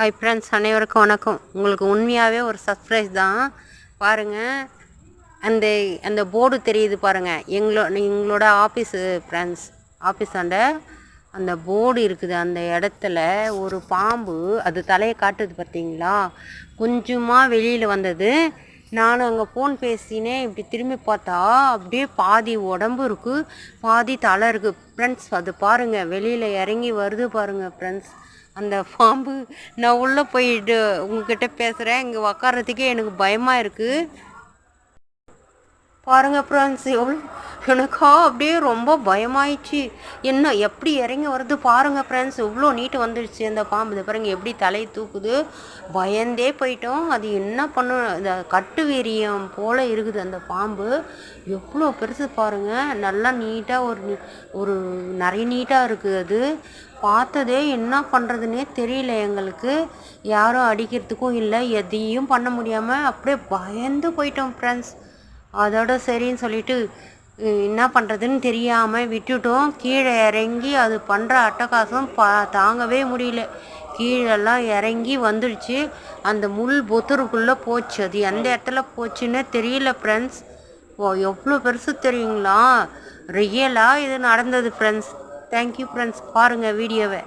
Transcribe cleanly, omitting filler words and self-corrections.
Hi friends, அனைவருக்கும் வணக்கம். உங்களுக்கு உண்மையாகவே ஒரு சர்ப்ரைஸ் தான். பாருங்கள், அந்த அந்த போர்டு தெரியுது பாருங்கள். எங்களோட ஆஃபீஸு ஃப்ரெண்ட்ஸ், ஆஃபீஸாண்ட அந்த போர்டு இருக்குது. அந்த இடத்துல ஒரு பாம்பு அது தலையை காட்டுது பார்த்தீங்களா, கொஞ்சமாக வெளியில் வந்தது. நானும் அங்கே ஃபோன் பேசினேன். இப்படி திரும்பி பார்த்தா அப்படியே பாதி உடம்பு இருக்குது, பாதி தலை இருக்குது ஃப்ரெண்ட்ஸ். அது பாருங்கள், வெளியில் இறங்கி வருது பாருங்கள் ஃப்ரெண்ட்ஸ். அந்த பாம்பு நான் உள்ளே போயிட்டு உங்ககிட்ட பேசுகிறேன். இங்கே உக்காரத்துக்கே எனக்கு பயமாக இருக்குது. பாருங்கள் ஃப்ரெண்ட்ஸ், எனக்கா அப்படியே ரொம்ப பயமாயிடுச்சு. என்ன எப்படி இறங்கி வருது பாருங்கள் ஃப்ரெண்ட்ஸ். இவ்வளோ நீட்டு வந்துடுச்சு அந்த பாம்பு. இதை பாருங்க எப்படி தலையை தூக்குது. பயந்தே போயிட்டோம். அது என்ன பண்ணும், இந்த கட்டு வீரியம் போல் இருக்குது அந்த பாம்பு. எவ்வளோ பெருசு பாருங்கள். நல்லா நீட்டாக ஒரு நிறைய நீட்டாக இருக்குது. அது பார்த்ததே என்ன பண்ணுறதுனே தெரியல எங்களுக்கு. யாரும் அடிக்கிறதுக்கும் இல்லை, எதையும் பண்ண முடியாமல் அப்படியே பயந்து போயிட்டோம் ஃப்ரெண்ட்ஸ். அதோட சரின்னு சொல்லிட்டு என்ன பண்ணுறதுன்னு தெரியாமல் விட்டுட்டோம். கீழே இறங்கி அது பண்ணுற அட்டகாசம் தாங்கவே முடியல. கீழெல்லாம் இறங்கி வந்துடுச்சு. அந்த முள் பொத்துருக்குள்ளே போச்சு. அது எந்த இடத்துல போச்சுன்னு தெரியல ஃப்ரெண்ட்ஸ். எவ்வளோ பெருசு தெரியுங்களா. ரியலாக இது நடந்தது ஃப்ரெண்ட்ஸ். Thank you friends. பாருங்கள் வீடியோவை.